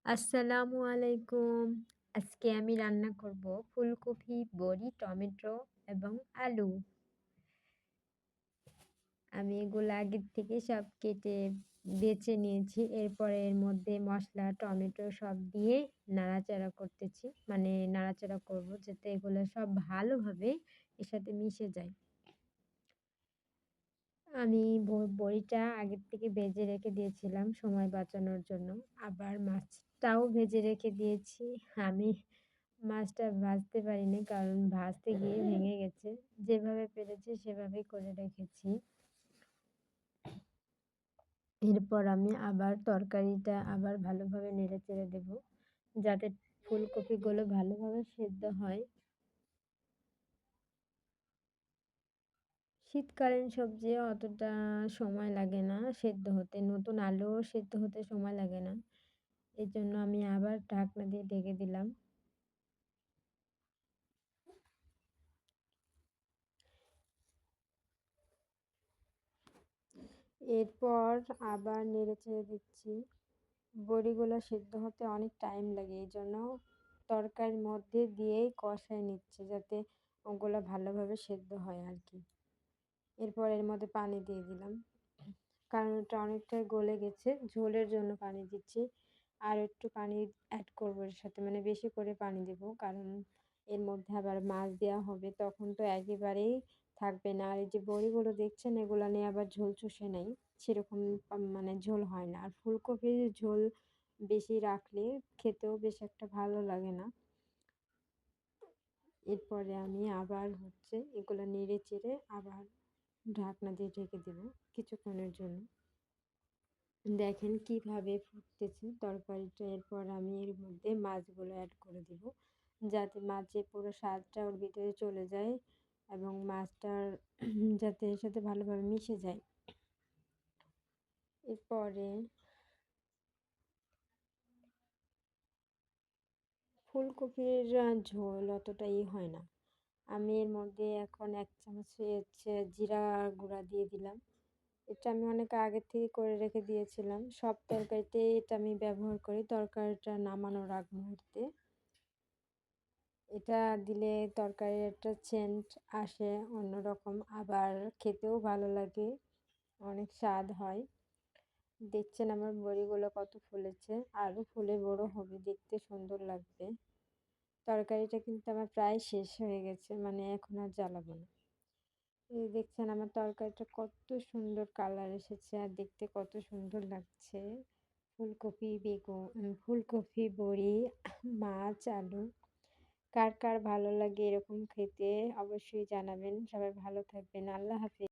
আসসালামু আলাইকুম। আজকে আমি রান্না করব ফুলকপি, বড়ি, টমেটো এবং আলু। আমি এগুলো আগের থেকে সব কেটে বেছে নিয়েছি। এরপরে এর মধ্যে মসলা, টমেটো সব দিয়ে নাড়াচাড়া করতেছি। মানে নাড়াচাড়া করব যাতে এগুলো সব ভালোভাবে এর সাথে মিশে যায়। আমি বড়িটা আগের থেকে ভেজে রেখে দিয়েছিলাম সময় বাঁচানোর জন্য। আবার মাছটাও ভেজে রেখে দিয়েছি। আমি মাছটা ভাজতে পারিনি কারণ ভাজতে গিয়ে ভেঙে গেছে। যেভাবে পেরেছি সেভাবেই করে রেখেছি। এরপর আমি আবার তরকারিটা আবার ভালোভাবে নেড়েচেড়ে দেব। যাতে ফুলকপিগুলো ভালোভাবে সেদ্ধ হয়। শীতকালীন সবজি অতটা সময় লাগে না সেদ্ধ হতে। নতুন আলুও সেদ্ধ হতে সময় লাগে না। এজন্য আমি আবার ঢাকনা দিয়ে ঢেকে দিলাম। এরপর আবার নেড়েচেড়ে দিচ্ছি। বড়িগুলো সিদ্ধ হতে অনেক টাইম লাগে। এজন্য তরকারির মধ্যে দিয়েই কষায় নিচ্ছি যাতে ওগুলা ভালোভাবে সেদ্ধ হয় আরকি। এরপর এর মধ্যে পানি দিয়ে দিলাম। কারণ ওটা অনেকটাই গলে গেছে। ঝোলের জন্য পানি দিচ্ছি। আর একটু পানি এড করব এর সাথে মানে বেশি করে পানি দিব। কারণ এর মধ্যে আবার মাছ দেওয়া হবে তখন তো একেবারেই থাকবে না। আর এই যে বড়িগুলো দেখছেন এগুলা নিয়ে আবার ঝোল চুষে নেয়। সেরকম মানে ঝোল হয় না। আর ফুলকপির ঝোল বেশি রাখলে খেতেও বেশ একটা ভালো লাগে না। এরপরে আমি আবার এগুলো নেড়ে চেড়ে আবার ঢাকনা দিয়ে ঢেকে দেব কিছুক্ষণের জন্য। দেখেন কিভাবে ফুটতেছে তরকারিটা। এরপর আমি এর মধ্যে মাছগুলো অ্যাড করে দিব যাতে মাছের পুরো স্বাদটা ওর ভিতরে চলে যায় এবং মাছটার যাতে এর সাথে ভালোভাবে মিশে যায়। এরপরে ফুলকপির ঝোল অতটা হয় না। আমি এর মধ্যে এখন ১ চামচ জিরা গুঁড়া দিয়ে দিলাম। এটা আমি অনেক আগে থেকে করে রেখে দিয়েছিলাম। সব তরকারিতেই এটা আমি ব্যবহার করি তরকারিটা নামানোর আগ মুহূর্তে। এটা দিলে তরকারির একটা সেন্ট আসে অন্যরকম। আবার খেতেও ভালো লাগে। অনেক স্বাদ হয়। দেখছেন আমার বড়িগুলো কত ফুলেছে। আরও ফুলে বড় হবে। দেখতে সুন্দর লাগবে। তরকারিটা কিন্তু আমার প্রায় শেষ হয়ে গেছে। মানে এখন আর জ্বালাবো না। এই দেখছেন আমার তরকারিটা কত সুন্দর কালার এসেছে আর দেখতে কত সুন্দর লাগছে। ফুলকপি, বড়ি, মাছ, আলু। কার কার ভালো লাগে এরকম খেতে অবশ্যই জানাবেন। সবাই ভালো থাকবেন। আল্লাহ হাফেজ।